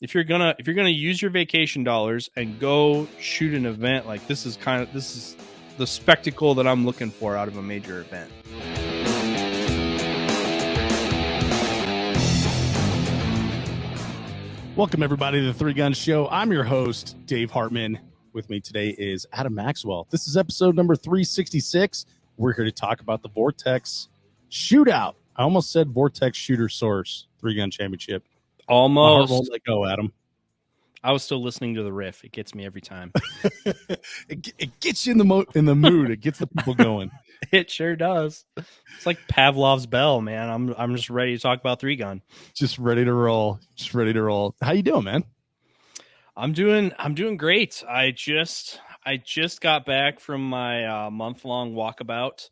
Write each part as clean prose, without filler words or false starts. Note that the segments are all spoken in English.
if you're gonna use your vacation dollars and go shoot an event, like this is the spectacle that I'm looking for out of a major event. Welcome, everybody, to the Three Gun Show. I'm your host, Dave Hartman. With me today is Adam Maxwell. This is episode number 366. We're here to talk about the Vortex Shootout. I almost said Vortex Shooter Source 3-Gun Championship. Almost. My heart won't let go, Adam. I was still listening to the riff. It gets me every time. It gets you in the mood. It gets the people going. It sure does. It's like Pavlov's bell, man. I'm just ready to talk about 3-Gun. Just ready to roll. How you doing, man? I'm doing great. I just got back from my month-long walkabout,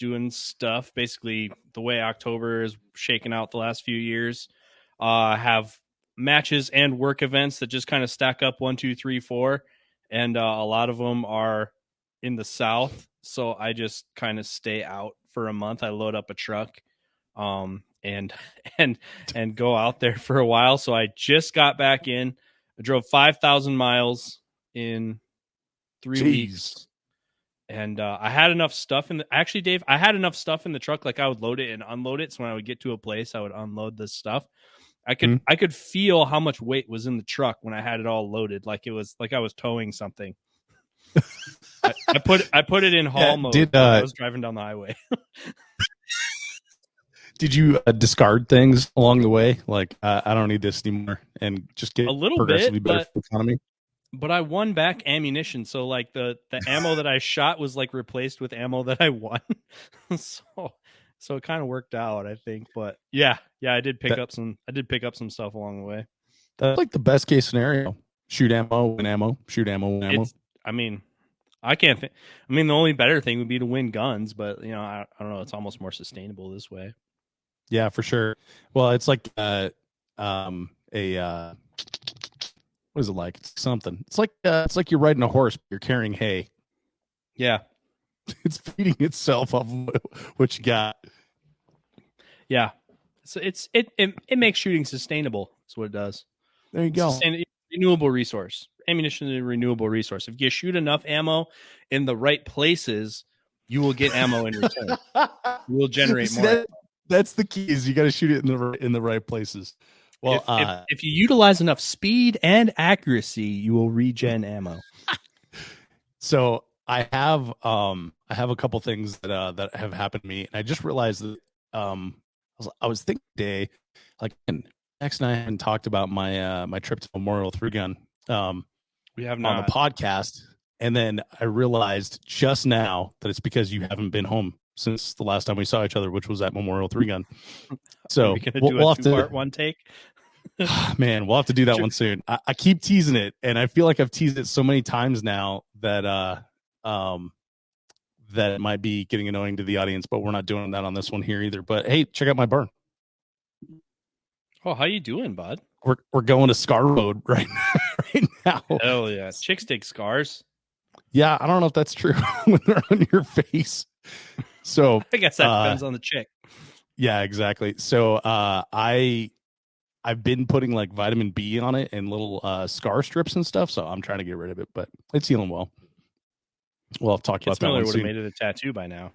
doing stuff. Basically, the way October is shaking out the last few years, have matches and work events that just kind of stack up 1, 2, 3, 4, and a lot of them are in the South. So I just kind of stay out for a month. I load up a truck, and go out there for a while. So I just got back in. I drove 5,000 miles in 3 weeks. And I had enough stuff actually, Dave, I had enough stuff in the truck. Like I would load it and unload it. So when I would get to a place, I would unload this stuff. I could feel how much weight was in the truck when I had it all loaded. Like it was like I was towing something. I put it in haul mode when I was driving down the highway. Did you discard things along the way? Like, I don't need this anymore, and just get a little progressively bit, better for the economy? But I won back ammunition, so like the ammo that I shot was like replaced with ammo that I won. So it kind of worked out, I think. But yeah, I did pick up some stuff along the way. That's like the best case scenario: shoot ammo, win ammo, shoot ammo, win ammo. The only better thing would be to win guns, but I don't know. It's almost more sustainable this way. Yeah, for sure. Well, it's like what is it like? It's something. It's like you're riding a horse, but you're carrying hay. Yeah. It's feeding itself off of what you got. Yeah. So it makes shooting sustainable. That's what it does. There you go. Renewable resource. Ammunition is a renewable resource. If you shoot enough ammo in the right places, you will get ammo in return. You will generate more. That's the key. Is you got to shoot it in the right places. Well, if you utilize enough speed and accuracy, you will regen ammo. So I have a couple things that have happened to me, and I just realized that I was thinking today, like, Max and I haven't talked about my trip to Memorial 3-Gun. We have not on the podcast, and then I realized just now that it's because you haven't been home since the last time we saw each other, which was at Memorial 3-Gun. So we'll have to do a 2-part one take. Man, we'll have to do that one soon. I keep teasing it, and I feel like I've teased it so many times now that that it might be getting annoying to the audience, but we're not doing that on this one here either. But hey, check out my burn. Oh, how you doing, bud? We're going to scar mode right now. Hell yeah. Chicks take scars. Yeah, I don't know if that's true when they're on your face. So I guess that depends on the chick. Yeah, exactly. So I've been putting like vitamin B on it and little scar strips and stuff. So I'm trying to get rid of it, but it's healing well. Well, I've talked about that one would soon. have made it a tattoo by now.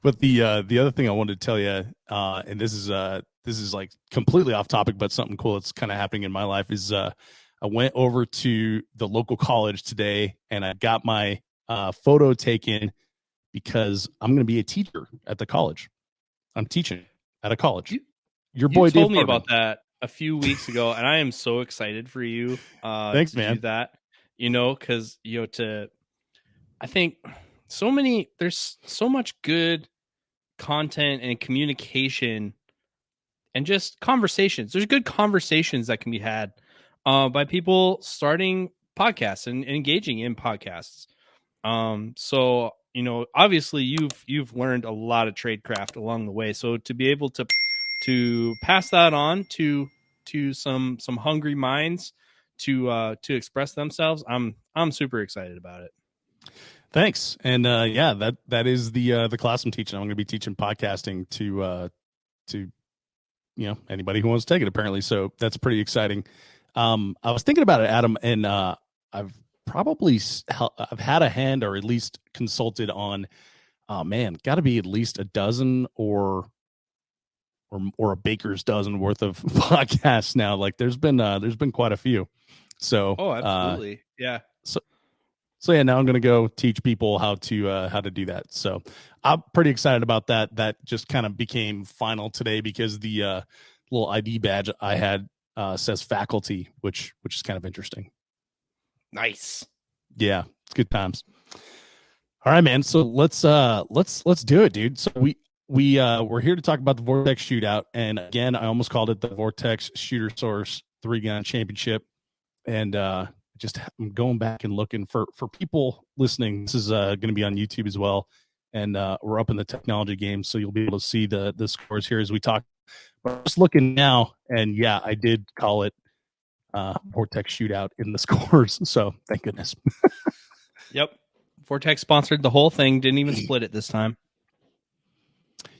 But the other thing I wanted to tell you, and this is like completely off topic, but something cool that's kind of happening in my life is I went over to the local college today and I got my photo taken because I'm going to be a teacher at the college. I'm teaching at a college. Your boy you told Dave me Hartman. about that a few weeks ago, and I am so excited for you. Thanks, to man. do that, because I think there's so much good content and communication and just conversations. There's good conversations that can be had by people starting podcasts and engaging in podcasts. So, obviously you've learned a lot of tradecraft along the way. So to be able to pass that on to some hungry minds to express themselves, I'm super excited about it. Thanks. And that is the class I'm teaching. I'm going to be teaching podcasting to anybody who wants to take it apparently. So that's pretty exciting. I was thinking about it, Adam, and I've I've had a hand or at least consulted on, oh man, got to be at least a dozen or a baker's dozen worth of podcasts now. Like there's been quite a few. So absolutely. Yeah. So yeah, now I'm going to go teach people how to do that. So I'm pretty excited about that. That just kind of became final today because the little ID badge I had says faculty, which is kind of interesting. Nice. Yeah, it's good times. All right, man. So let's do it, dude. So we're here to talk about the Vortex Shootout, and again, I almost called it the Vortex Shooter Source 3-gun Championship, and just I'm going back and looking for people listening. This is going to be on YouTube as well, and we're up in the technology game, so you'll be able to see the scores here as we talk. But I'm just looking now, and yeah, I did call it Vortex Shootout in the scores, so thank goodness. Yep. Vortex sponsored the whole thing, didn't even split it this time.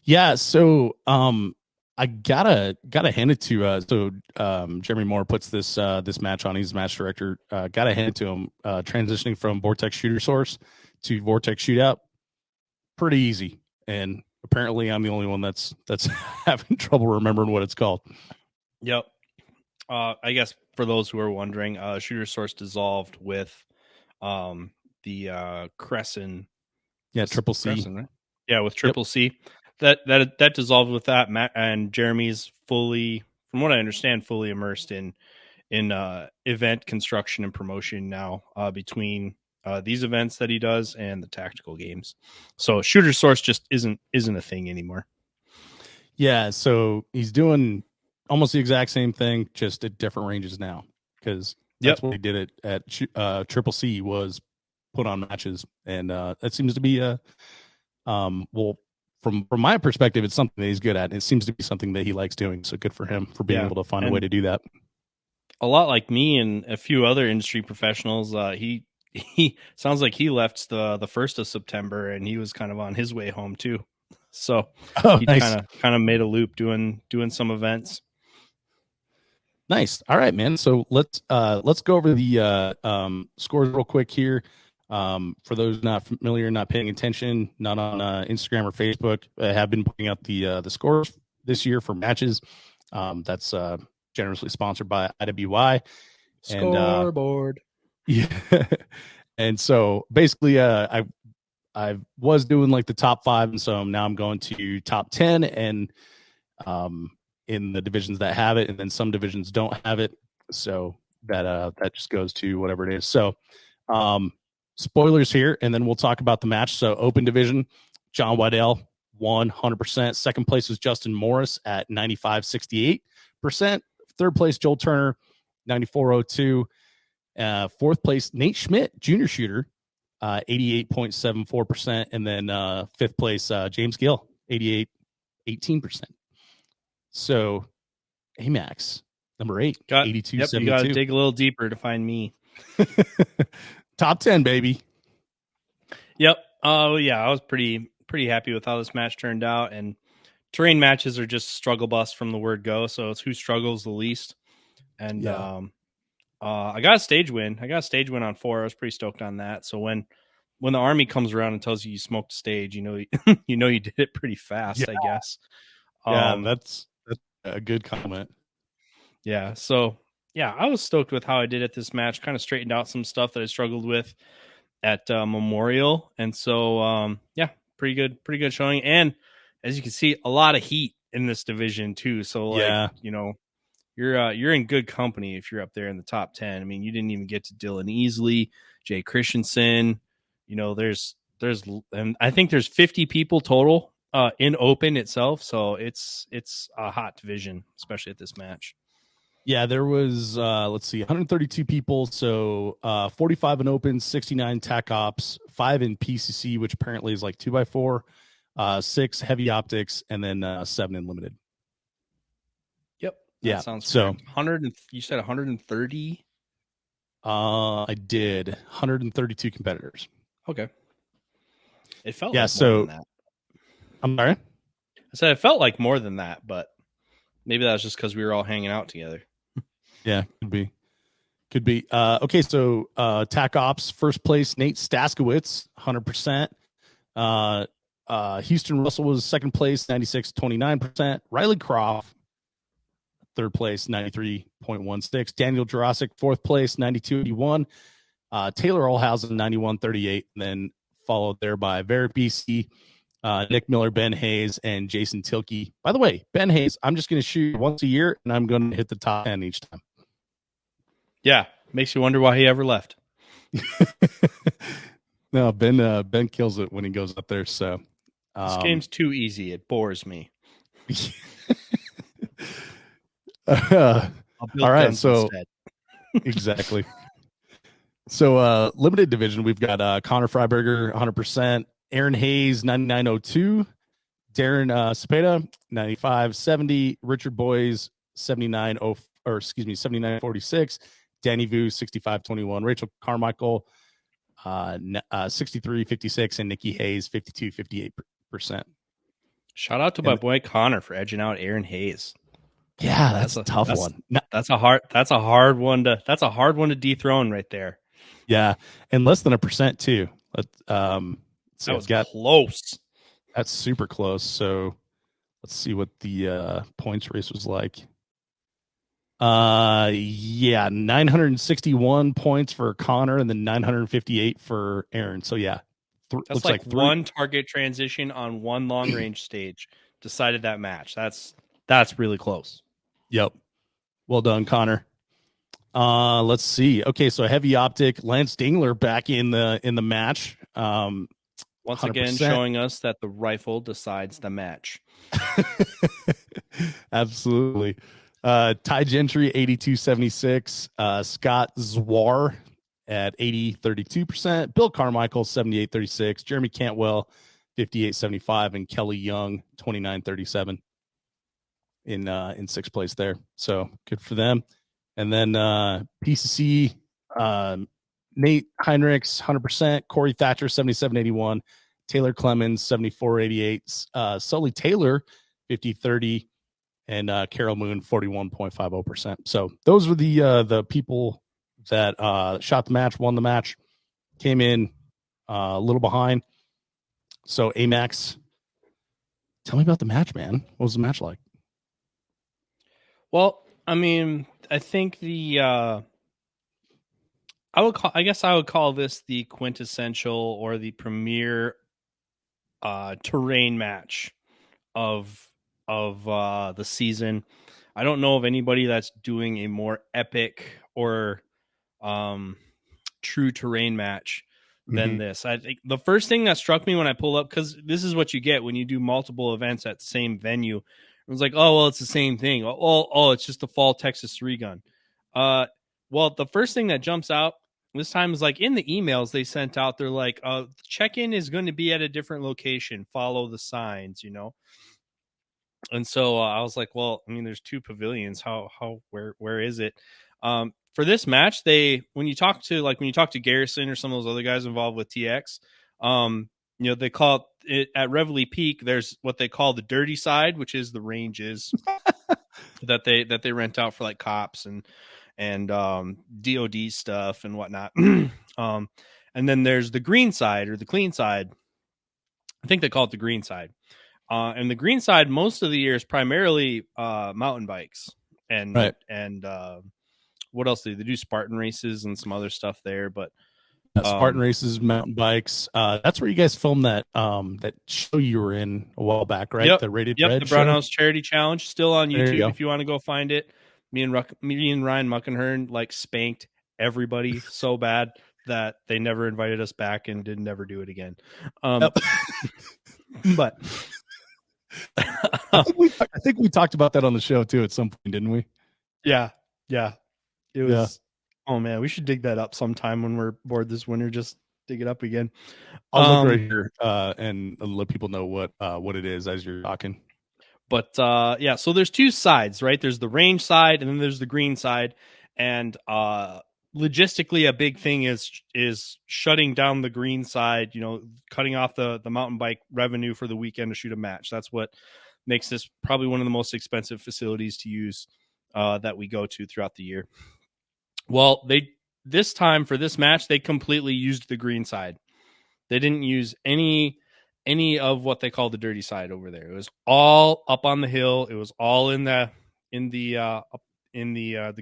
Yeah, so I gotta hand it to Jeremy Moore puts this match on. He's the match director. Gotta hand it to him. Transitioning from Vortex Shooter Source to Vortex Shootout, pretty easy. And apparently, I'm the only one that's having trouble remembering what it's called. Yep. I guess for those who are wondering, Shooter Source dissolved with the Crescent. Yeah, Triple C. Crescent, right? Yeah, with Triple C. That dissolved with that. Matt and Jeremy's fully, from what I understand, fully immersed in event construction and promotion now, between these events that he does and the tactical games. So Shooter Source just isn't a thing anymore. Yeah, so he's doing almost the exact same thing, just at different ranges now, because that's what he did it at Triple C, was put on matches, and that seems to be well, from my perspective, it's something that he's good at. It seems to be something that he likes doing. So good for him for being able to find a way to do that. A lot like me and a few other industry professionals, he sounds like he left the 1st of September, and he was kind of on his way home too. So he nice. kind of made a loop doing some events. Nice. All right, man. So let's go over the scores real quick here. For those not familiar, not paying attention, not on Instagram or Facebook, I have been putting out the scores this year for matches. That's generously sponsored by IWI. Scoreboard. Yeah. And so basically, I was doing like the top 5, and so now I'm going to top 10, and in the divisions that have it, and then some divisions don't have it. So that just goes to whatever it is. So spoilers here, and then we'll talk about the match. So open division, John Waddell, 100%. Second place was Justin Morris at 95.68%. Third place, Joel Turner, 94.02. Fourth place, Nate Schmidt, junior shooter, 88.74%. And then fifth place, James Gill, 88.18%. So AMAX, number 8, 82.72. You got to dig a little deeper to find me. Top 10, baby. Yep. Yeah, I was pretty happy with how this match turned out. And terrain matches are just struggle bus from the word go. So it's who struggles the least. And I got a stage win. On 4. I was pretty stoked on that. So when the army comes around and tells you smoked a stage, you know you did it pretty fast, I guess. Yeah, that's a good comment. Yeah. So yeah, I was stoked with how I did at this match. Kind of straightened out some stuff that I struggled with at Memorial, and so yeah, pretty good showing. And as you can see, a lot of heat in this division too. So like, you're in good company if you're up there in the top 10. I mean, you didn't even get to Dylan Easley, Jay Christensen. There's and I think there's 50 people total in open itself. So it's a hot division, especially at this match. Yeah, there was, let's see, 132 people. So 45 in open, 69 tac ops, 5 in PCC, which apparently is like 2x4, 6 heavy optics, and then 7 in limited. Yep. That sounds so correct. 100. You said 130. I did 132 competitors. Okay. It felt more than that. I'm sorry. I said it felt like more than that, but Maybe that was just because we were all hanging out together. Yeah, could be. Okay, so Tac Ops first place, Nate Staskowitz, 100%. Houston Russell was second place, 96, 29%. Riley Croft, third place, 93.16. Daniel Jurassic, fourth place, 92.81. Taylor Olhausen, 91.38. Then followed there by Varick BC, Nick Miller, Ben Hayes, and Jason Tilkey. By the way, Ben Hayes, I'm just going to shoot once a year, and I'm going to hit the top 10 each time. Yeah, makes you wonder why he ever left. No, Ben kills it when he goes up there. So this game's too easy. It bores me. All right, so exactly. So limited division, we've got Connor Freiberger, 100%, Aaron Hayes, 99.02, Darren Cepeda, 95.70, Richard Boys, 79.46, Danny Vu, 65.21, Rachel Carmichael, 63.56, and Nikki Hayes, 52.58%. Shout out to my boy Connor for edging out Aaron Hayes. Yeah, that's a tough one. That's a hard one to dethrone right there. Yeah, and less than 1% too. So that was close. That's super close. So let's see what the points race was like. Yeah, 961 points for Connor and then 958 for Aaron. So yeah, that's like one target transition on one long range stage decided that match. That's really close. Yep. Well done, Connor. Let's see. Okay, so heavy optic, Lance Dingler back in the match. Once 100%. Again, showing us that the rifle decides the match. Absolutely. Ty Gentry, 82.76. Scott Zwar at 80.32%. Bill Carmichael, 78.36. Jeremy Cantwell, 58.75. And Kelly Young, 29.37 in sixth place there. So good for them. And then PCC, Nate Heinrichs, 100%. Corey Thatcher, 77.81. Taylor Clemens, 74.88. Sully Taylor, 50.30. And Carol Moon, 41.50%. So those were the people that shot the match, won the match, came in a little behind. So Amax, tell me about the match, man. What was the match like? Well, I mean, I think I guess I would call this the quintessential or the premier terrain match of the season. I don't know of anybody that's doing a more epic or true terrain match than this. I think the first thing that struck me when I pulled up, because this is what you get when you do multiple events at the same venue. It was like, oh, well, it's the same thing. Oh, it's just the fall Texas 3-gun. Well, the first thing that jumps out this time is like in the emails they sent out, they're like, check-in is going to be at a different location. Follow the signs, you know? And so I was like, well, I mean, there's two pavilions. Where is it? For this match, when you talk to Garrison or some of those other guys involved with TX, they call it at Reveille Peak. There's what they call the dirty side, which is the ranges that they rent out for like cops and DOD stuff and whatnot. And then there's the green side or the clean side. I think they call it the green side. And the green side most of the year is primarily mountain bikes and right. and what else do they do? Spartan races and some other stuff there, but Spartan races, mountain bikes. That's where you guys filmed that show you were in a while back, right? Yep. The Rated Red the Brown show? House Charity Challenge, still on YouTube if you want to go find it. Me and Ryan Muckenhern like spanked everybody so bad that they never invited us back and did never do it again. But I think we talked about that on the show too at some point, didn't we? Yeah. It was. Yeah. Oh man, we should dig that up sometime when we're bored this winter. Just dig it up again. I'll look right here and let people know what it is as you're talking. But yeah, so there's two sides, right? There's the range side and then there's the green side. And logistically, a big thing is shutting down the green side, cutting off the mountain bike revenue for the weekend to shoot a match. That's what makes this probably one of the most expensive facilities to use that we go to throughout the year. Well, this time for this match, they completely used the green side. They didn't use any of what they call the dirty side over there. It was all up on the hill. It was all in the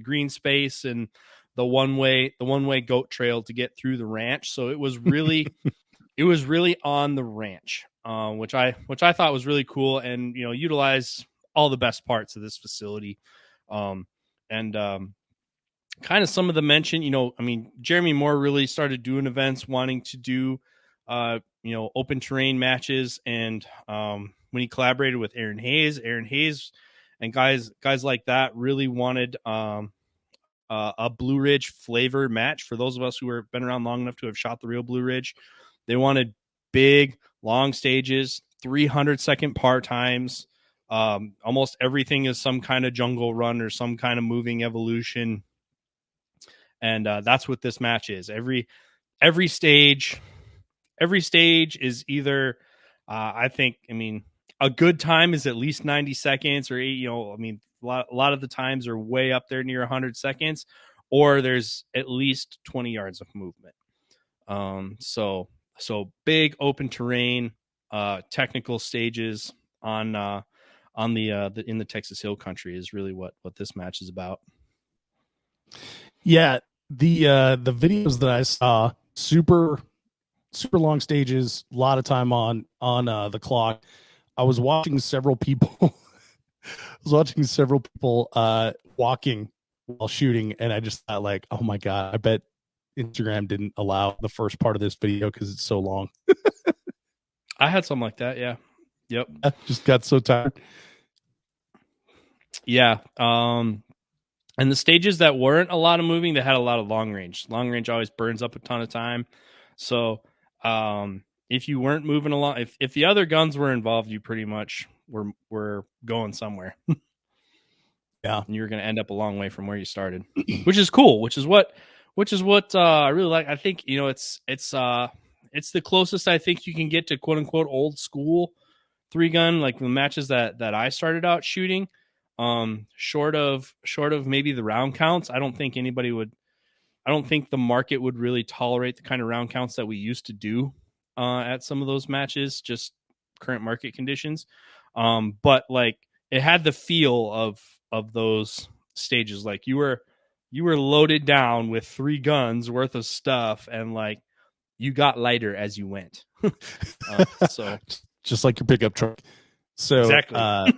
green space and the one way goat trail to get through the ranch. So it was really on the ranch, which I thought was really cool, and utilize all the best parts of this facility, and kind of some of the mention. Jeremy Moore really started doing events, wanting to do open terrain matches, and when he collaborated with Aaron Hayes and guys like that really wanted a Blue Ridge flavor match. For those of us who have been around long enough to have shot the real Blue Ridge, they wanted big, long stages, 300-second par times. Almost everything is some kind of jungle run or some kind of moving evolution. And that's what this match is. Every stage is either, a good time is at least 90 seconds or a lot of the times are way up there near 100 seconds, or there's at least 20 yards of movement. So big open terrain, technical stages on the in the Texas Hill Country is really what this match is about. Yeah, the videos that I saw, super long stages, a lot of time on the clock. I was watching several people walking while shooting, and I just thought, like, oh my god, I bet Instagram didn't allow the first part of this video because it's so long. I had something like that. Yeah. Yep. I just got so tired. Yeah. And the stages that weren't a lot of moving, they had a lot of long range. Long range always burns up a ton of time. So if you weren't moving along, if the other guns were involved, you pretty much were going somewhere. Yeah. And you're going to end up a long way from where you started, which is cool, which is what I really like. I think, it's the closest I think you can get to quote unquote old school 3-gun, like the matches that I started out shooting. Short of maybe the round counts, I don't think the market would really tolerate the kind of round counts that we used to do at some of those matches, just current market conditions. But like it had the feel of those stages. Like you were loaded down with 3 guns worth of stuff, and like you got lighter as you went. So just like your pickup truck. So exactly.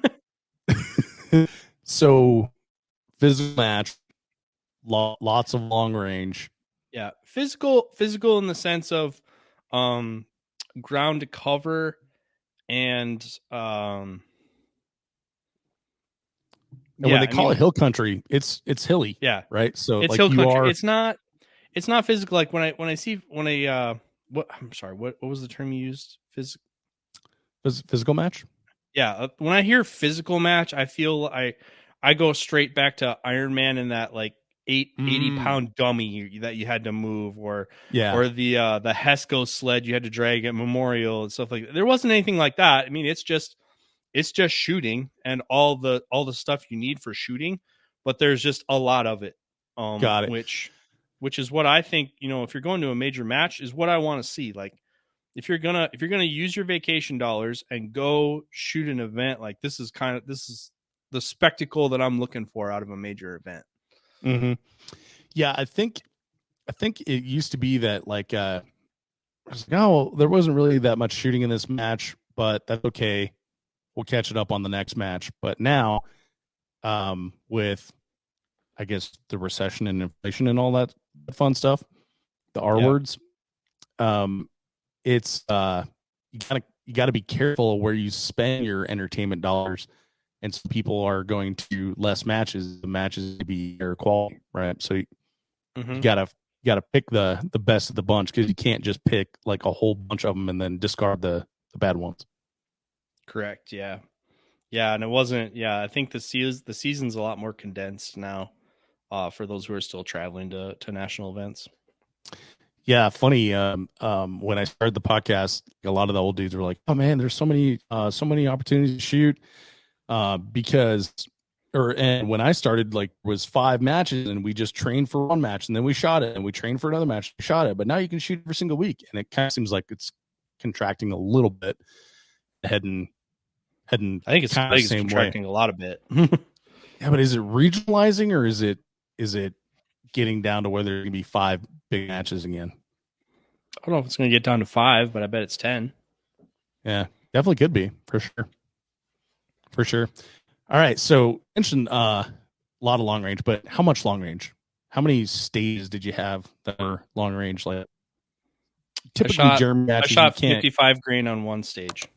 So physical match, lots of long range. Yeah, physical in the sense of ground to cover and when they call it hill country, it's hilly. Yeah, right. So it's like hill country. are. It's not physical. Like what I'm sorry, what was the term you used? Physical match. Yeah, when I hear physical match, I feel I go straight back to Iron Man and that like 80-pound dummy that you had to move, or the Hesco sled you had to drag at Memorial and stuff like that. There wasn't anything like that. I mean, it's just shooting and all the stuff you need for shooting, but there's just a lot of it. Got it. Which is what I think, if you're going to a major match, is what I want to see. Like if you're gonna use your vacation dollars and go shoot an event, like this is the spectacle that I'm looking for out of a major event. Mm-hmm. Yeah, I think it used to be that like I was like, oh, there wasn't really that much shooting in this match, but that's okay. We'll catch it up on the next match. But now, with I guess the recession and inflation and all that fun stuff, the R words, it's you gotta be careful of where you spend your entertainment dollars. And so people are going to less matches. The matches to be higher quality, right? So you gotta pick the best of the bunch, because you can't just pick like a whole bunch of them and then discard the bad ones. Correct. Yeah. Yeah, and it wasn't. Yeah, I think the season's a lot more condensed now, for those who are still traveling to national events. Yeah, funny. When I started the podcast, a lot of the old dudes were like, "Oh man, there's so many opportunities to shoot." because and when I started, like, was 5 matches, and we just trained for one match, and then we shot it, and we trained for another match, and shot it. But now you can shoot every single week, and it kind of seems like it's contracting a little bit, heading I think it's kind of the same way. contracting a lot of bit. Yeah, but is it regionalizing, or is it getting down to where there can be 5 big matches again? I don't know if it's going to get down to 5, but I bet it's 10. Yeah, definitely could be, for sure. For sure. All right. So mentioned a lot of long range, but how much long range? How many stages did you have that were long range? Like, typically German I matches, you shot can't. 55 grain on one stage.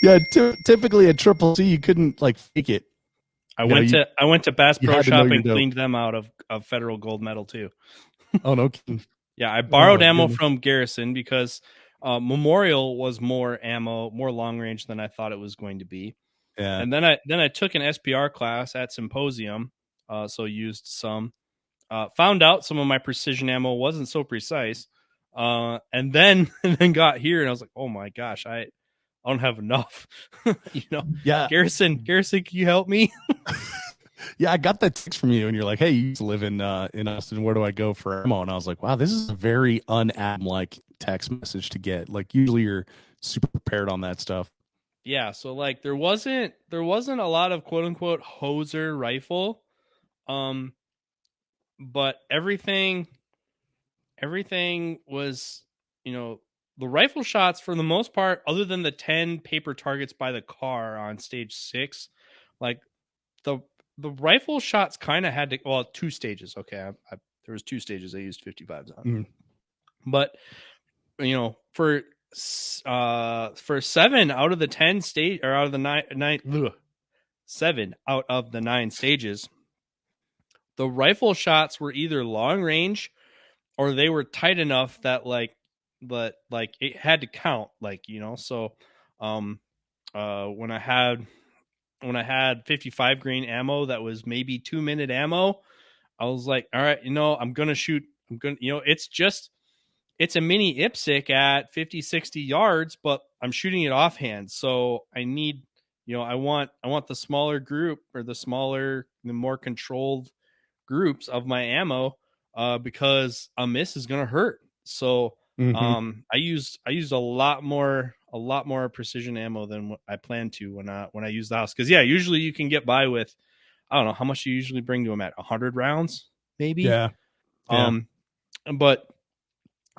Yeah, typically at Triple C, you couldn't like fake it. I went to Bass you Pro had to know Shop your and dope. cleaned them out of federal gold medal too. Oh no kidding. Yeah, I borrowed my ammo goodness. from Garrison because Memorial was more ammo, more long range than I thought it was going to be. Yeah. And then I took an SPR class at Symposium, so used some. Found out some of my precision ammo wasn't so precise, and then got here and I was like, oh my gosh, I don't have enough. Yeah. Garrison, can you help me? Yeah, I got that text from you, and you're like, "Hey, you used to live in Austin. Where do I go for ammo?" And I was like, "Wow, this is a very un-Adam like text message to get. Like, usually you're super prepared on that stuff." Yeah, so like there wasn't a lot of quote unquote hoser rifle, but everything was, the rifle shots for the most part, other than the 10 paper targets by the car on stage 6, like the rifle shots kind of had to, well, 2 stages. Okay, there was 2 stages I used 55s on, but for 7 out of the 10 stage, or out of the 7 out of the 9 stages, the rifle shots were either long range or they were tight enough that but it had to count, so when I had 55 grain ammo that was maybe 2-minute ammo, I was like, all right, I'm gonna shoot. It's a mini IPSC at 50, 60 yards, but I'm shooting it offhand. So I need, I want the smaller group, or the more controlled groups of my ammo, because a miss is going to hurt. So I used a lot more precision ammo than what I planned to when I used the house. Because yeah, usually you can get by with, I don't know how much you usually bring to them at 100 rounds, maybe. Yeah. But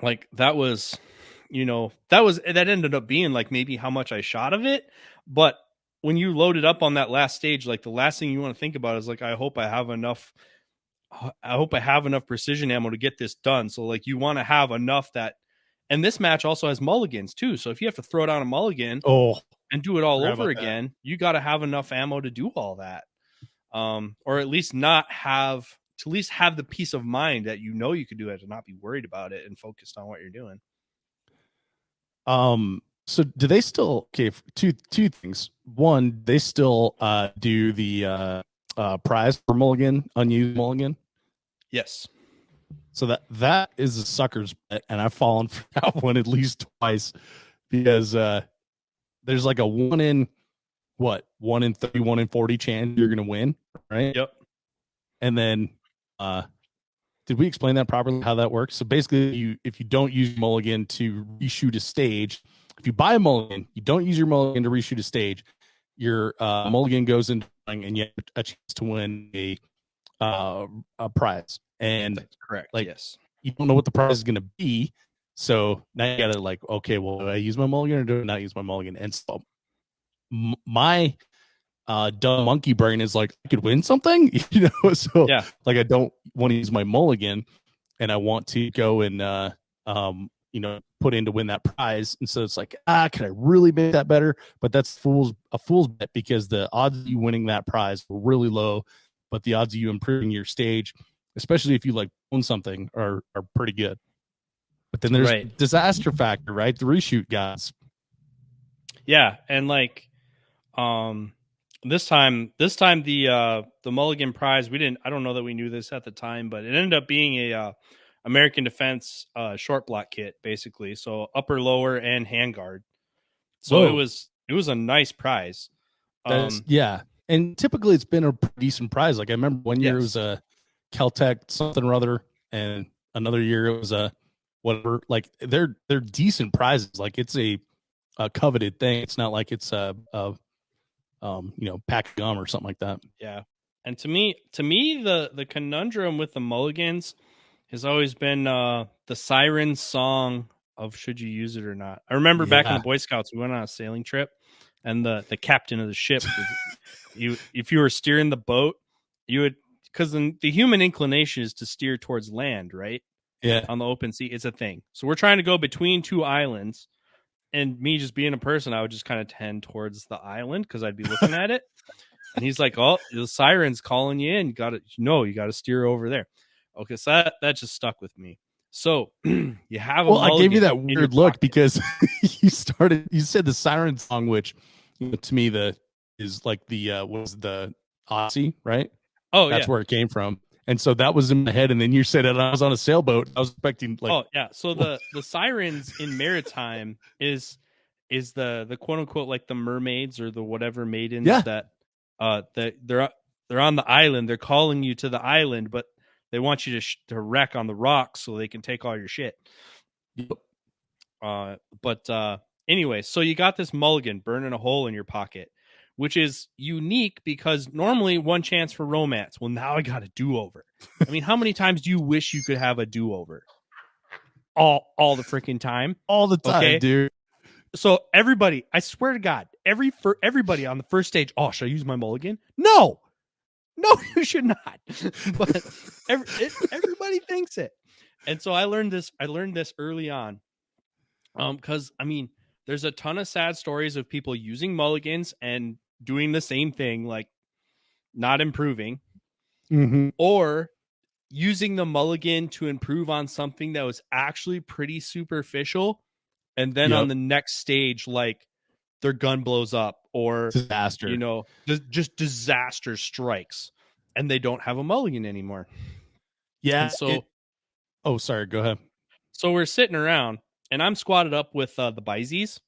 like that ended up being like maybe how much I shot of it. But when you load it up on that last stage, like the last thing you want to think about is like, I hope I have enough precision ammo to get this done. So like you want to have enough that, and this match also has mulligans too. So if you have to throw down a mulligan and do it all over again, you got to have enough ammo to do all that. Or at least have the peace of mind that you could do it, to not be worried about it and focused on what you're doing. So do they still, okay, two things. One, they still do the prize for mulligan, unused mulligan? Yes. So that is a sucker's bet, and I've fallen for that one at least twice, because there's like a 1 in 30, 1 in 40 chance you're gonna win, right? Yep. And then did we explain that properly, how that works? So basically, if you don't use mulligan to reshoot a stage, if you buy a mulligan, you don't use your mulligan to reshoot a stage, your mulligan goes into, and you have a chance to win a prize. And that's correct. Like, yes, you don't know what the prize is going to be, so now you gotta like, okay, well, do I use my mulligan or do I not use my mulligan? And so my dumb monkey brain is like, I could win something, so yeah, like I don't want to use my mulligan, and I want to go and put in to win that prize. And so it's like, can I really make that better? But that's a fool's bet, because the odds of you winning that prize were really low, but the odds of you improving your stage, especially if you like own something, are pretty good. But then there's disaster factor, right? The reshoot guys. Yeah, and like this time the mulligan prize, I don't know that we knew this at the time, but it ended up being a American Defense short block kit, basically. So upper, lower, and handguard. So Whoa. it was a nice prize. Yeah. And typically it's been a decent prize. Like I remember one year it was Yes. a Caltech something or other, and another year it was a whatever. Like they're decent prizes. Like it's a coveted thing. It's not like it's a pack of gum or something like that. Yeah. And to me, the conundrum with the mulligans has always been the siren song of should you use it or not. I remember back in the Yeah. Boy Scouts, we went on a sailing trip, and the captain of the ship was you. If you were steering the boat, you would, because the human inclination is to steer towards land, right? Yeah. On the open sea, it's a thing. So we're trying to go between two islands, and me just being a person, I would just kind of tend towards the island because I'd be looking at it. And he's like, "Oh, the siren's calling you in. You got to steer over there." Okay, so that just stuck with me. So you have a Well, I gave you mulligan that in your weird look pocket. because you said the siren song, which to me is like the was the Aussie, right? Oh That's yeah, where it came from. And so that was in my head. And then you said it, I was on a sailboat. I was expecting like, oh yeah. So the sirens in maritime is the quote unquote like the mermaids or the whatever maidens yeah, that they're on the island. They're calling you to the island, but they want you to wreck on the rocks so they can take all your shit. But anyway, so you got this mulligan burning a hole in your pocket, which is unique because normally one chance for romance. Well, now I got a do over. I mean, how many times do you wish you could have a do over? All the freaking time. all the time, Okay. dude. So everybody, I swear to God, everybody on the first stage. Oh, should I use my mulligan? No, you should not. But everybody thinks it, and so I learned this. I learned this early on. Because I mean, there's a ton of sad stories of people using mulligans and doing the same thing, like not improving, Mm-hmm. or using the mulligan to improve on something that was actually pretty superficial, and then on Yep. the next stage, like their gun blows up, or Disaster. just disaster strikes, and they don't have a mulligan anymore. And Yeah. so, Sorry. Go ahead. we're sitting around, and I'm squatted up with the Bizees,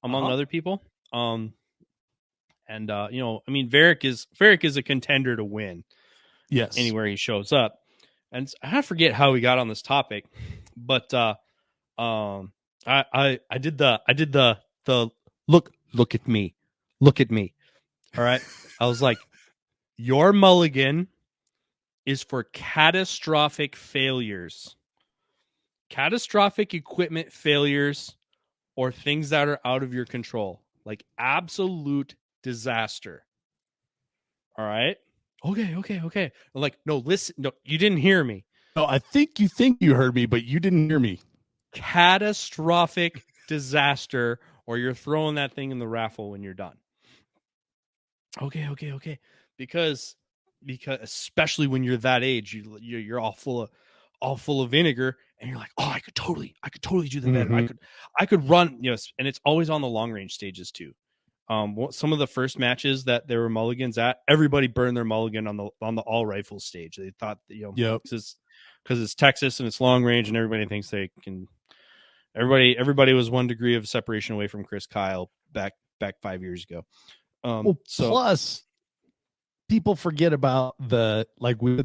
among Uh-huh. other people. And I mean, Varric is a contender to win Yes. anywhere he shows up. And I forget how we got on this topic, but I did the look at me, look at me. All right, I was like, your mulligan is for catastrophic failures, catastrophic equipment failures, or things that are out of your control, like absolute disaster. All right. Okay. I'm like, no, listen, no, you didn't hear me. No, I think you heard me, but you didn't hear me. Catastrophic disaster, or you're throwing that thing in the raffle when you're done. Okay. Because especially when you're that age, you're all full of vinegar, and you're like, oh, I could totally do the better. Mm-hmm. I could run, and it's always on the long range stages too. Some of the first matches that there were mulligans at, everybody burned their mulligan on the all rifle stage. They thought that, Yep. because it's Texas and it's long range, and everybody thinks they can. Everybody was 1 degree of separation away from Chris Kyle back 5 years ago. Well, So plus people forget about the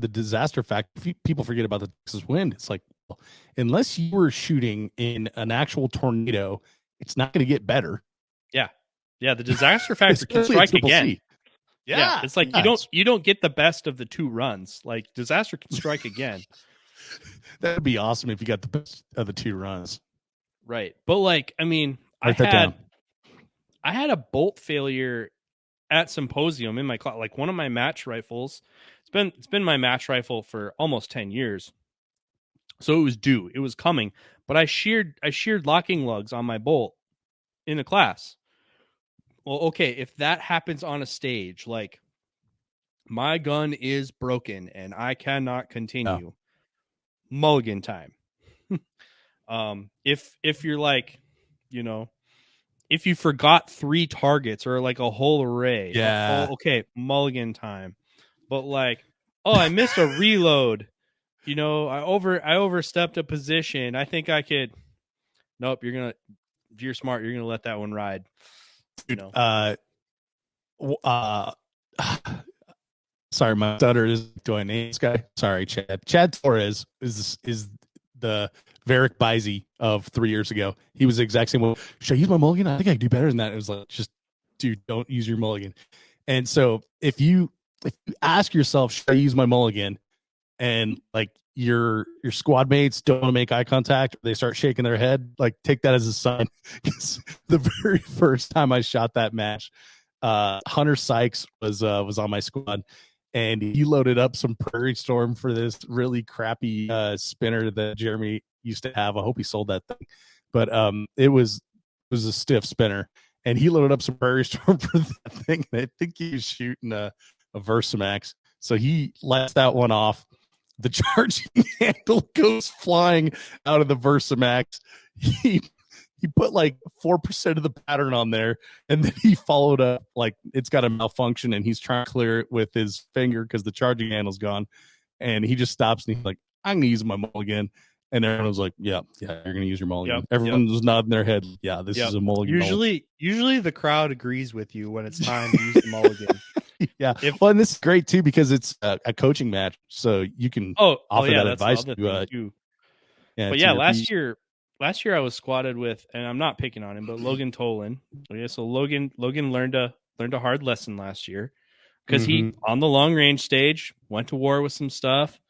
disaster factor. People forget about the Texas wind. It's like, unless you were shooting in an actual tornado, it's not going to get better. yeah, the disaster factor can strike again. C. Yeah, it's like you don't get the best of the two runs. Like disaster can strike again. That would be awesome if you got the best of the two runs. Right. But like, I mean, Write that down. I had a bolt failure at Symposium in my class. Like one of my match rifles. It's been my match rifle for almost 10 years. So it was due. It was coming. But I sheared locking lugs on my bolt in a class. Well, okay, if that happens on a stage, like my gun is broken and I cannot continue. Mulligan time. If you're like, if you forgot 3 targets or like a whole array, Yeah. okay, mulligan time. But like, oh, I missed a reload. I overstepped a position. I think I could. Nope, you're you're smart, you're gonna let that one ride. Dude, sorry, my stutter is going. This guy, sorry, Chad Torres is the Varick Bizey of 3 years ago. He was the exact same way. Should I use my mulligan? I think I can do better than that. It was like, just, dude, don't use your mulligan. And so if you ask yourself, should I use my mulligan? And like your squad mates don't want to make eye contact, they start shaking their head, like take that as a sign. Because the very first time I shot that match, Hunter Sykes was on my squad, and he loaded up some Prairie Storm for this really crappy spinner that Jeremy used to have. I hope he sold that thing, but it was a stiff spinner, and he loaded up some Prairie Storm for that thing. And I think he was shooting a Versamax, so he lets that one off. The charging handle goes flying out of the Versamax. He put like 4% of the pattern on there, and then he followed up like it's got a malfunction, and he's trying to clear it with his finger because the charging handle's gone. And he just stops and he's like, "I'm gonna use my mulligan." And everyone was like, "Yeah, you're gonna use your mulligan." Everyone was nodding their head. Yeah, this is a mulligan. Usually the crowd agrees with you when it's time to use the mulligan. Yeah. Well, and this is great too because it's a coaching match, so you can offer that advice to but yeah, last year I was squatted with, and I'm not picking on him, but Logan Tolan. Yeah, so Logan learned a hard lesson last year because he on the long range stage went to war with some stuff,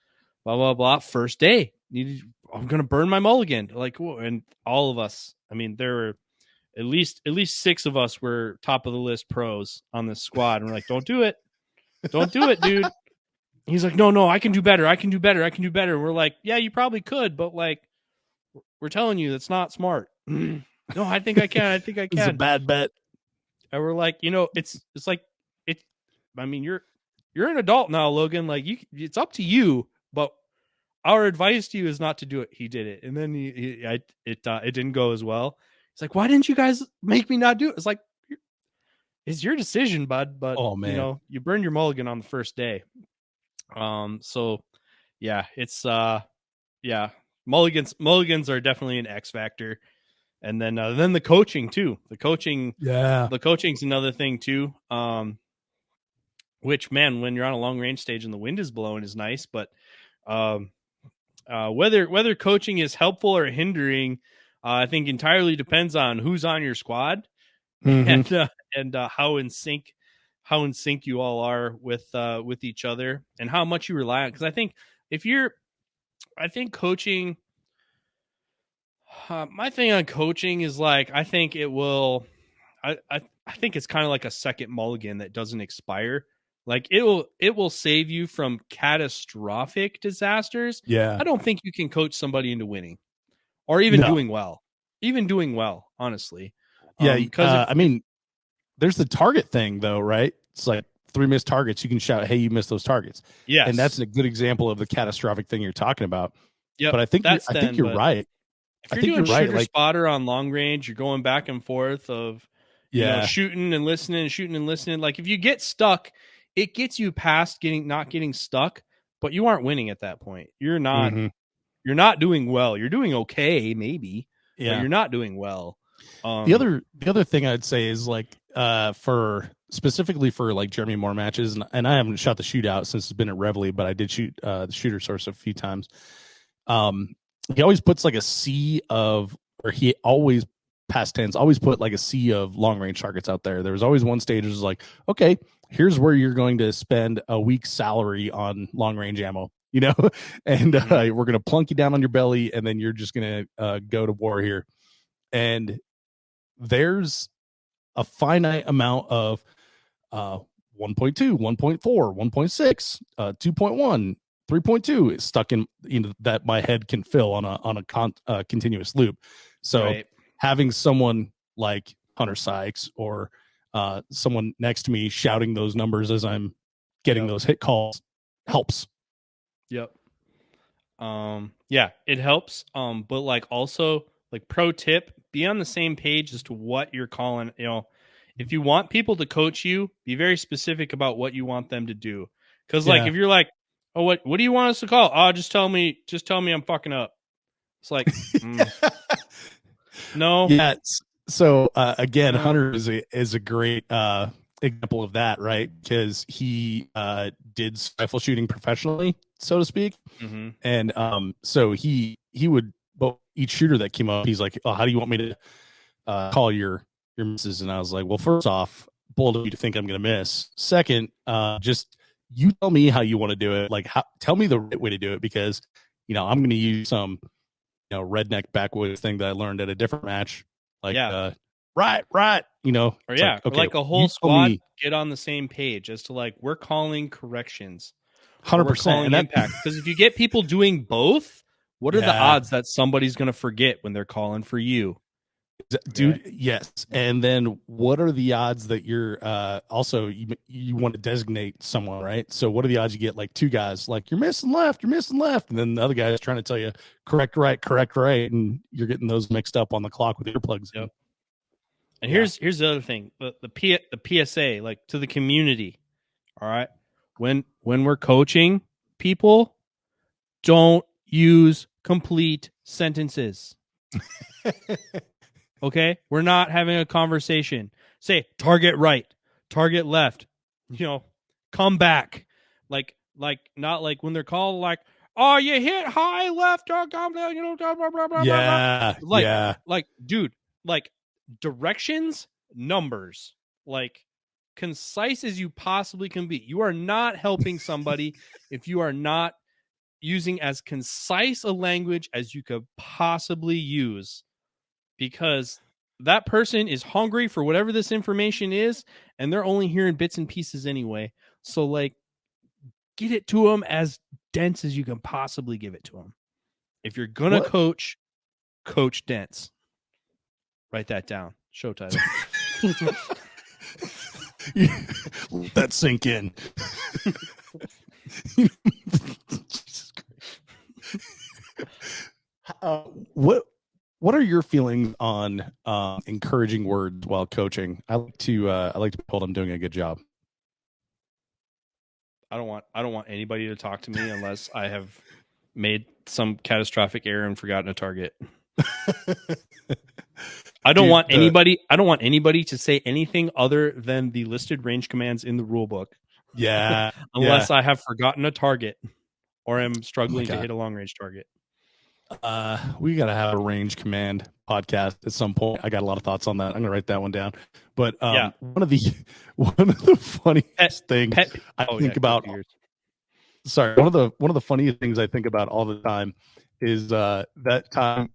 blah blah blah. First day, I'm gonna burn my mulligan, like, and all of us. I mean, there were at least 6 of us were top of the list pros on this squad, and we're like, don't do it, dude. He's like, no, I can do better. And we're like, yeah, you probably could, but like, we're telling you that's not smart. No, I think I can. It's a bad bet. And we're like, it's like it. I mean, you're an adult now, Logan. Like, it's up to you, but our advice to you is not to do it. He did it, and then it didn't go as well. It's like, why didn't you guys make me not do it? It's like, it's your decision, bud. But you burned your mulligan on the first day. So yeah, it's mulligans are definitely an X factor. And then the coaching too. The coaching's another thing too. Which, man, when you're on a long range stage and the wind is blowing is nice, but whether coaching is helpful or hindering, I think entirely depends on who's on your squad and how in sync you all are with each other and how much you rely on. Because I think coaching. My thing on coaching is like, I think it will. I think it's kind of like a second mulligan that doesn't expire. Like it will save you from catastrophic disasters. Yeah, I don't think you can coach somebody into winning, or even doing well. Honestly. Yeah, because I mean, there's the target thing though, right? It's like 3 missed targets. You can shout, "Hey, you missed those targets." Yeah, and that's a good example of the catastrophic thing you're talking about. Yeah, but I think you're right. If you're doing shooter spotter on long range, you're going back and forth of shooting and listening. Like if you get stuck, it gets you past not getting stuck, but you aren't winning at that point. You're not doing well. You're doing okay, maybe, but you're not doing well. The other thing I'd say is like specifically for like Jeremy Moore matches, and I haven't shot the shootout since it's been at Reveille, but I did shoot the shooter source a few times. He always puts like a sea of, or he always past tense always put like a sea of long range targets out there. There was always one stage that was like, okay, here's where you're going to spend a week's salary on long range ammo, and we're going to plunk you down on your belly, and then you're just going to go to war here. And there's a finite amount of 1.2, 1.4, 1.6, 2.1, 3.2 is stuck in that my head can fill on a continuous loop. So having someone like Hunter Sykes or someone next to me shouting those numbers as I'm getting those hit calls helps. Yep. Yeah, it helps. But like also like pro tip, be on the same page as to what you're calling. If you want people to coach you, be very specific about what you want them to do. Because like if you're like, oh, what do you want us to call? Oh, just tell me I'm fucking up. It's like, no. Yeah. So again, Hunter is a great example of that, right? Because he did rifle shooting professionally, so to speak, Mm-hmm. and so he would, well, each shooter that came up, he's like, "Oh, how do you want me to call your misses?" And I was like, "Well, first off, bold of you to think I'm going to miss. Second, just you tell me how you want to do it. Like, tell me the right way to do it, because I'm going to use some redneck backwoods thing that I learned at a different match. Like, right. Or it's like, or okay, like a whole you tell squad me get on the same page as to like we're calling corrections or we're 100%, calling and that impact. Because if you get people doing both, what are the odds that somebody's going to forget when they're calling for you? dude, yes. And then what are the odds that you're also you want to designate someone, right? So what are the odds you get like two guys like you're missing left, and then the other guy is trying to tell you correct right, and you're getting those mixed up on the clock with earplugs. Yep. And here's the other thing, the PSA, like, to the community. All right, when we're coaching people, don't use complete sentences. Okay, we're not having a conversation. Say target right, target left. Come back. Like not like when they're called like, oh, you hit high left. Blah, blah, blah, Yeah, like, yeah. dude, like directions, numbers, like concise as you possibly can be. You are not helping somebody if you are not using as concise a language as you could possibly use, because that person is hungry for whatever this information is, and they're only hearing bits and pieces anyway. So, like, get it to them as dense as you can possibly give it to them. If you're gonna coach dense. Write that down. Show title. Let that sink in. Jesus Christ. What are your feelings on encouraging words while coaching? I like to be told I'm doing a good job. I don't want anybody to talk to me unless I have made some catastrophic error and forgotten a target. I don't want anybody to say anything other than the listed range commands in the rule book. Yeah. Unless I have forgotten a target or am struggling to hit a long range target. We got to have a range command podcast at some point. I got a lot of thoughts on that. I'm gonna write that one down. But one of the funniest things I think about. Sorry, one of the funniest things I think about all the time is that time.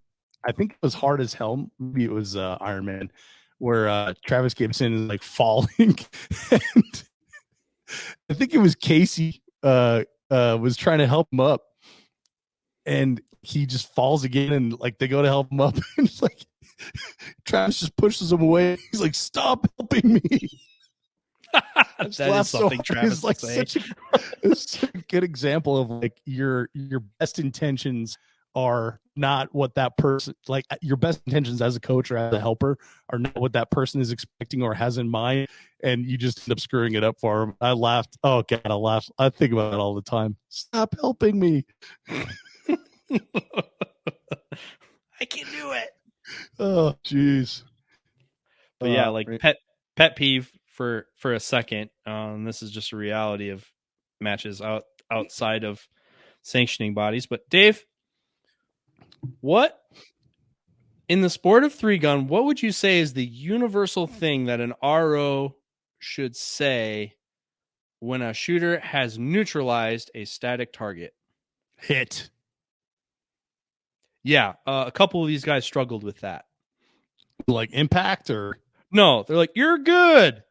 I think it was Hard as Hell. Maybe it was Iron Man, where Travis Gibson is like falling, and I think it was Casey was trying to help him up, and he just falls again, and like they go to help him up, and it's like Travis just pushes him away. He's like, "Stop helping me." That is something Travis like say. Such a good example of like your best intentions are not what that person, like your best intentions as a coach or as a helper are not what that person is expecting or has in mind, and you just end up screwing it up for him. I laughed. Oh God, I laughed. I think about it all the time. Stop helping me. I can do it. Oh jeez. But yeah, like pet peeve for a second. This is just a reality of matches outside of sanctioning bodies. But Dave, what in the sport of 3-gun, what would you say is the universal thing that an RO should say when a shooter has neutralized a static target? Hit. Yeah, a couple of these guys struggled with that. Like impact or no? They're like, "You're good.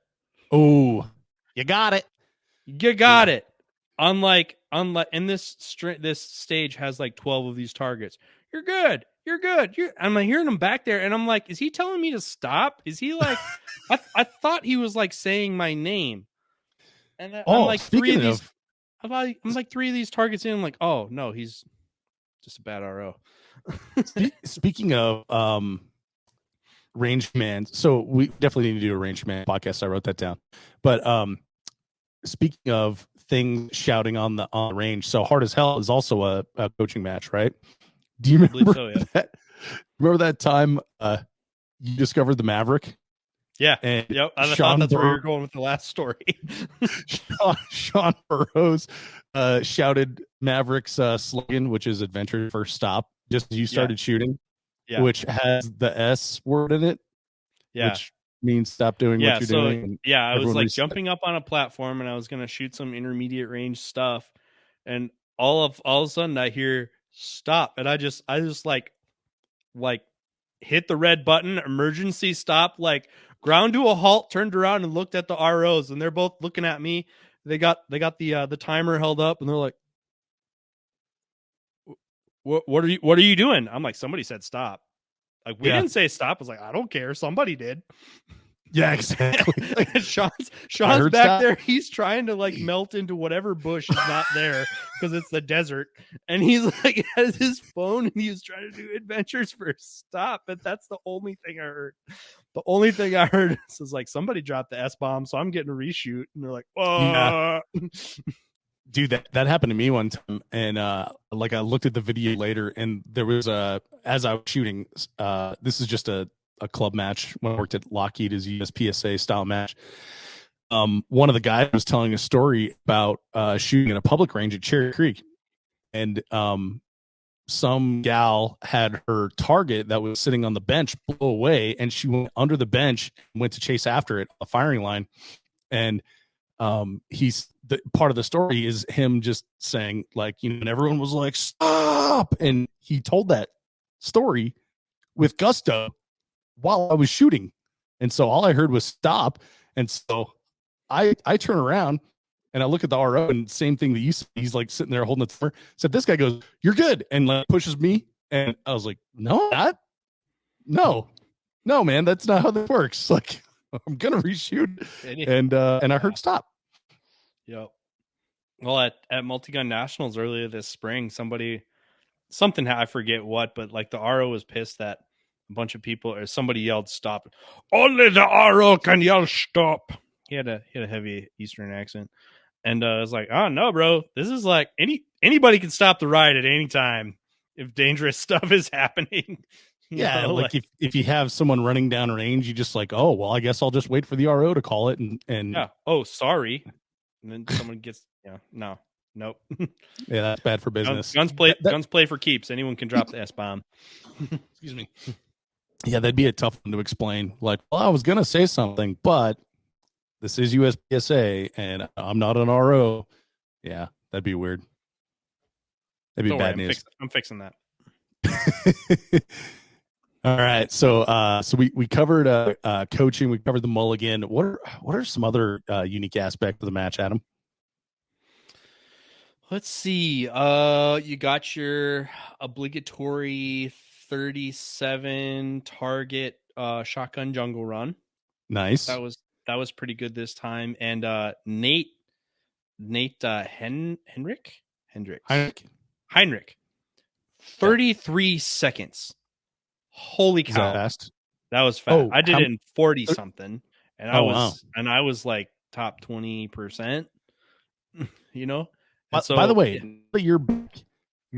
Oh, you got it. You got it." Unlike, and this stage has like 12 of these targets. You're good. You're good. I'm like hearing him back there, and I'm like, is he telling me to stop? Is he like, I thought he was like saying my name. And I'm like three of these. I'm like 3 of these targets in. I'm like, oh no, he's just a bad RO. Speaking of range command, so we definitely need to do a range command podcast. I wrote that down. But speaking of things shouting on the range, so Hard as Hell is also a coaching match, right? Do you remember that? Remember that time you discovered the Maverick. Yeah. And Yep. I thought Sean that's where Burr- you're going with the last story. Sean Burrows shouted Maverick's slogan, which is "Adventure First Stop," just as you started shooting, which has the S word in it, which means stop doing what you're doing. And I was like reset. jumping up on a platform and I was gonna shoot some intermediate range stuff, and all of a sudden I hear stop, and I just like hit the red button, emergency stop, like ground to a halt, turned around and looked at the ROs, and they're both looking at me. They got the timer held up, and they're like, what are you doing? I'm like, somebody said stop. Like, we didn't say stop. I was like, I don't care. Somebody did. Yeah, exactly. Sean's back there. He's trying to like melt into whatever bush is not there because it's the desert. And he's like has his phone and he's trying to do Adventures First Stop. But that's the only thing I heard. The only thing I heard is like somebody dropped the S-bomb, so I'm getting a reshoot. And they're like, oh. Yeah. Dude, that happened to me one time, and like I looked at the video later, and there was as I was shooting, this is just a club match when I worked at Lockheed, as USPSA style match. One of the guys was telling a story about shooting in a public range at Cherry Creek, and some gal had her target that was sitting on the bench blow away, and she went under the bench and went to chase after it, a firing line, and he's the part of the story is him just saying like, and everyone was like, stop. And he told that story with gusto while I was shooting. And so all I heard was stop. And so I turn around and I look at the RO, and same thing that you said. He's like sitting there holding the timer. Said, this guy goes, you're good. And like pushes me. And I was like, no, man, that's not how that works. Like, I'm going to reshoot. And I heard stop. Yep. Well, at Multi-Gun Nationals earlier this spring, something I forget what, but like the RO was pissed that a bunch of people or somebody yelled stop. Only the RO can yell stop. He had a heavy Eastern accent, and I was like, oh no, bro, this is like anybody can stop the ride at any time if dangerous stuff is happening. Yeah, like if you have someone running down range, you just like, oh well, I guess I'll just wait for the RO to call it, and yeah, oh sorry. And then someone gets, nope. Yeah, that's bad for business. Guns play for keeps. Anyone can drop the S-bomb. Excuse me. Yeah, that'd be a tough one to explain. Like, well, I was going to say something, but this is USPSA, and I'm not an RO. Yeah, that'd be weird. That'd be bad news. I'm fixing that. All right, so we covered coaching, we covered the mulligan. What are some other unique aspects of the match, Adam? Let's see. You got your obligatory 37 target shotgun jungle run. Nice. That was pretty good this time. And Nate Heinrich. 33 seconds. Holy cow! That was fast. I did it in 40 something, and I was like top 20%. So, by the way, you've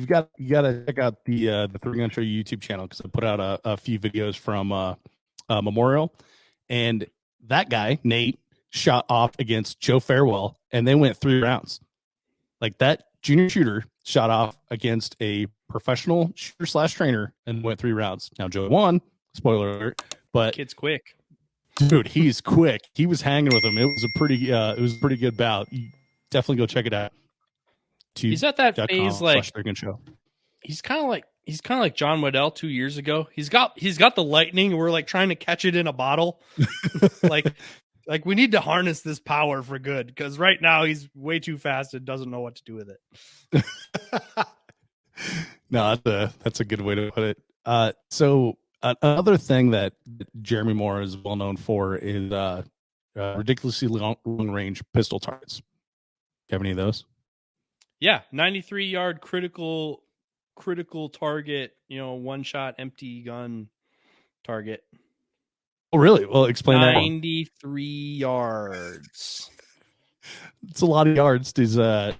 got to check out the Three Gun Show YouTube channel, because I put out a few videos from Memorial, and that guy Nate shot off against Joe Farewell, and they went 3 rounds. Like, that junior shooter shot off against a professional shooter / trainer and went 3 rounds. Now Joe won, spoiler alert, but kid's quick. Dude, he's quick. He was hanging with him. It was a pretty good bout. You definitely go check it out. He's at that phase like show. He's kind of like John Waddell 2 years ago. He's got the lightning. We're like trying to catch it in a bottle. Like we need to harness this power for good, because right now he's way too fast and doesn't know what to do with it. No, that's a good way to put it. So another thing that Jeremy Moore is well known for is ridiculously long range pistol targets. Do you have any of those? Yeah, 93-yard critical target. One shot empty gun target. Oh, really? Well, explain 93 yards. It's a lot of yards. This is where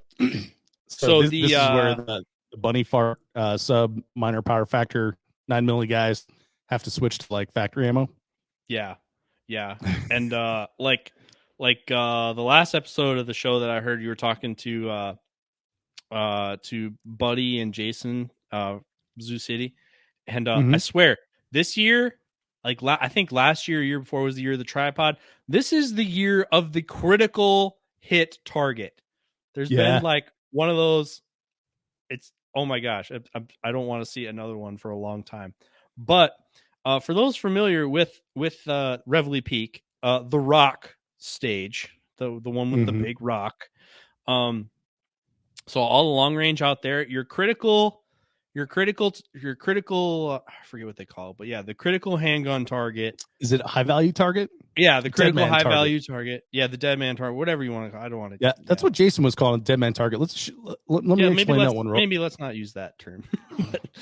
the Bunny Fart sub minor power factor 9 milli guys have to switch to like factory ammo. Yeah. And the last episode of the show that I heard, you were talking to Buddy and Jason, Zoo City, and I swear this year, I think last year before was the year of the tripod. This is the year of the critical hit target. There's been like one of those. It's, oh my gosh, I don't want to see another one for a long time. But for those familiar with Reveille Peak, the rock stage, the one with the big rock. So all the long range out there, your critical, I forget what they call it, but yeah, the critical handgun target. Is it a high value target? Yeah, the critical high value target. Yeah, the dead man target, whatever you want to call it. I don't want to. Yeah, that's what Jason was calling dead man target. Let me explain that one. Maybe let's not use that term.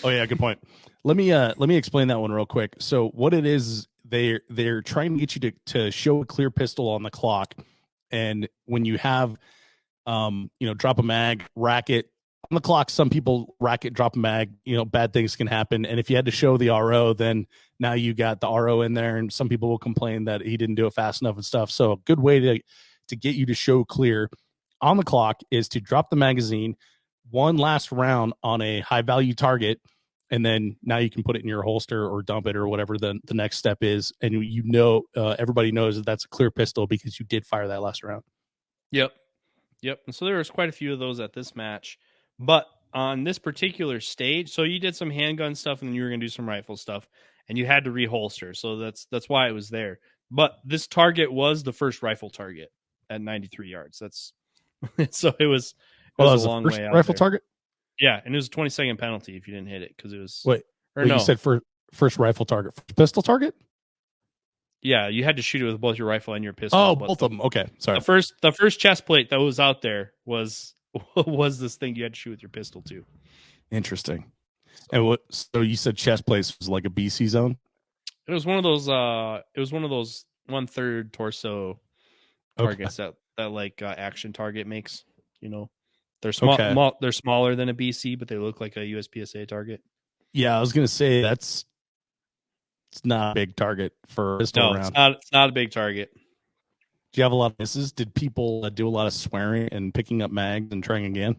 Oh yeah, good point. Let me explain that one real quick. So what it is, they're trying to get you to show a clear pistol on the clock, and when you have drop a mag, rack it on the clock. Some people rack it, drop a mag, bad things can happen. And if you had to show the RO, then now you got the RO in there, and some people will complain that he didn't do it fast enough and stuff. So a good way to get you to show clear on the clock is to drop the magazine, one last round on a high value target, and then now you can put it in your holster or dump it or whatever the next step is. And everybody knows that that's a clear pistol because you did fire that last round. Yep. And so there was quite a few of those at this match. But on this particular stage, so you did some handgun stuff and then you were going to do some rifle stuff, and you had to reholster. So that's why it was there. But this target was the first rifle target at 93 yards. That's so it was a long way out. Rifle target? Yeah, and it was a 20-second penalty if you didn't hit it because it was. Wait, no. You said first rifle target, first pistol target? Yeah, you had to shoot it with both your rifle and your pistol. Oh, both of them. Okay, sorry. The first chest plate that was out there was this thing you had to shoot with your pistol too. Interesting. And so you said chest plate was like a BC zone? It was one of those. It was one of those 1/3 torso targets that Action Target makes. They're small. Okay. They're smaller than a BC, but they look like a USPSA target. Yeah, I was gonna say it's not a big target for a pistol round. It's not a big target. Do you have a lot of misses? Did people do a lot of swearing and picking up mags and trying again?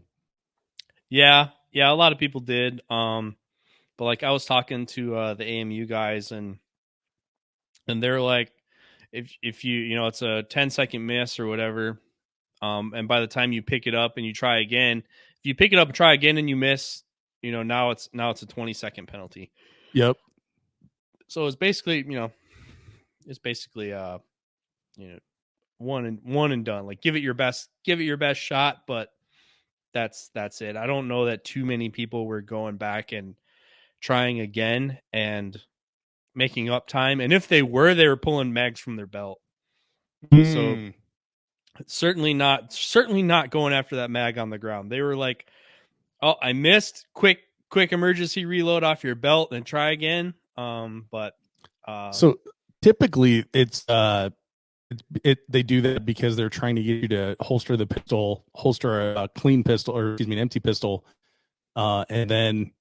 Yeah, a lot of people did. But like I was talking to the AMU guys, and they're like, if you it's a 10-second miss or whatever, and by the time you pick it up and you try again, if you pick it up and try again and you miss, now it's a 20-second penalty. Yep. So it's basically, one and done. Like give it your best shot, but that's it. I don't know that too many people were going back and trying again and making up time. And if they were pulling mags from their belt. So certainly not going after that mag on the ground. They were like, "Oh, I missed. Quick emergency reload off your belt and try again." So typically it's they do that because they're trying to get you to holster a clean pistol, or an empty pistol, and then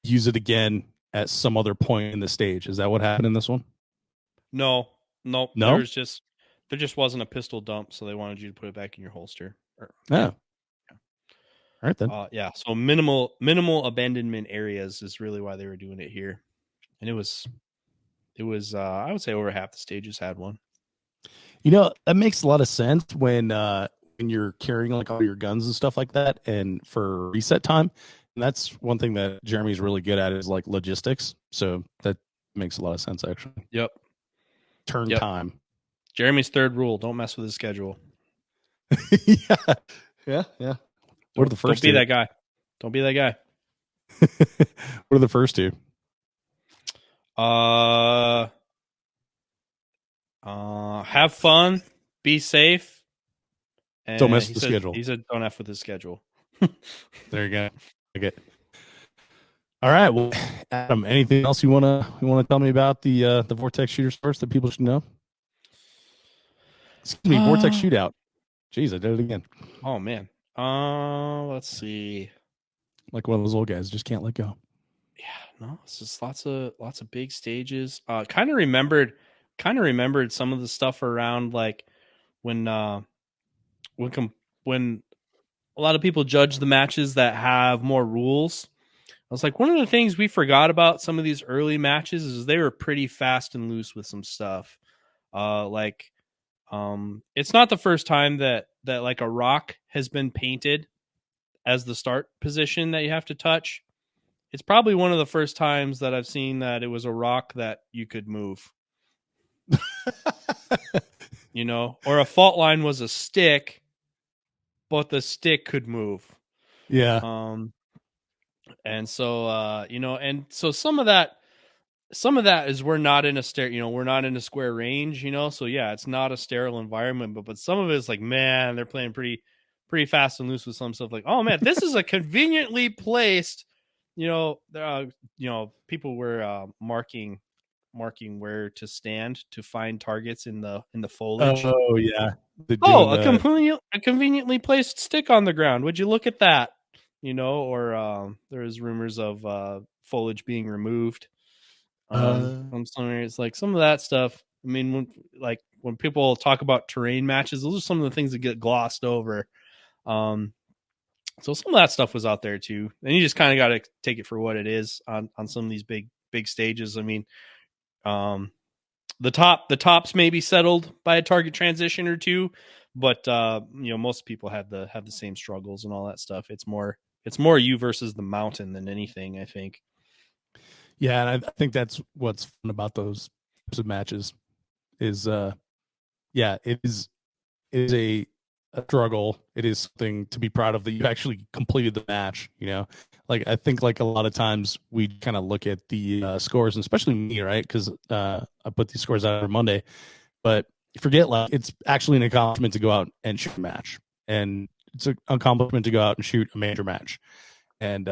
use it again at some other point in the stage. Is that what happened in this one? No. There just wasn't a pistol dump, so they wanted you to put it back in your holster. Yeah. All right then. So minimal abandonment areas is really why they were doing it here, and it was I would say over half the stages had one. That makes a lot of sense when you're carrying like all your guns and stuff like that, and for reset time. And that's one thing that Jeremy's really good at is like logistics. So that makes a lot of sense actually. Yep. Turn time. Jeremy's third rule: don't mess with his schedule. Yeah. What are the first? Don't be that guy. Don't be that guy. What are the first two? Have fun, be safe, and don't mess with the schedule. He said, "Don't f with his schedule." There you go. Okay. All right. Well, Adam, anything else you wanna tell me about the Vortex Shooter first that people should know? Excuse me, Vortex Shootout. Jeez, I did it again. Oh man. Let's see. Like one of those old guys, just can't let go. Yeah, no, it's just lots of big stages. Kind of remembered some of the stuff around like when when a lot of people judge the matches that have more rules. I was like, one of the things we forgot about some of these early matches is they were pretty fast and loose with some stuff. Like, it's not the first time that like a rock has been painted as the start position that you have to touch. It's probably one of the first times that I've seen that it was a rock that you could move, or a fault line was a stick, but the stick could move. Yeah. And so, and so some of that is we're not in a we're not in a square range, so yeah, it's not a sterile environment, but some of it is like, man, they're playing pretty fast and loose with some stuff. Like, oh man, this is a conveniently placed, people were marking where to stand to find targets in the foliage. Oh yeah. A conveniently placed stick on the ground. Would you look at that? Or there's rumors of foliage being removed. From some areas, like some of that stuff. I mean, when people talk about terrain matches, those are some of the things that get glossed over. So some of that stuff was out there too, and you just kind of got to take it for what it is on some of these big stages. I mean, the tops may be settled by a target transition or two, but most people have the same struggles and all that stuff. It's more you versus the mountain than anything, I think. Yeah, and I think that's what's fun about those types of matches is it is a struggle. It is something to be proud of that you actually completed the match, Like I think like a lot of times we kind of look at the scores, and especially me, right? Because I put these scores out on Monday, but you forget like it's actually an accomplishment to go out and shoot a match, and it's an accomplishment to go out and shoot a major match, and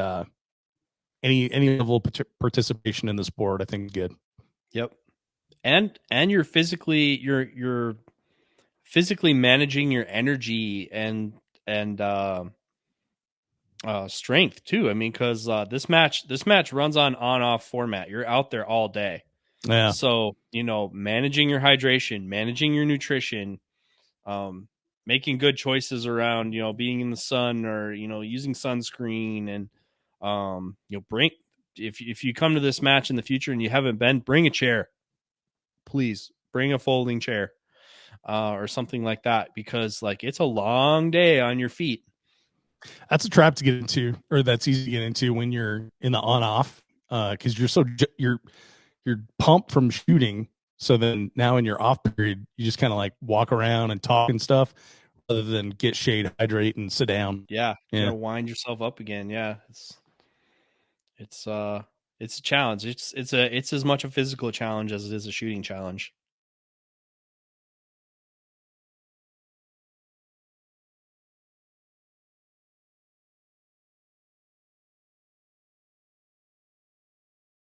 any level of participation in the sport, I think is good. Yep. And you're physically managing your energy and strength too. I mean, because this match runs on off format. You're out there all day. Yeah. So managing your hydration, managing your nutrition, making good choices around being in the sun or using sunscreen, and bring if you come to this match in the future and you haven't been, bring a chair. Please bring a folding chair or something like that, because like it's a long day on your feet. That's a trap to get into, or that's easy to get into when you're in the on off, because you're pumped from shooting. So then now in your off period, you just kind of like walk around and talk and stuff, rather than get shade, hydrate, and sit down. Yeah, wind yourself up again. Yeah, it's a challenge. It's as much a physical challenge as it is a shooting challenge.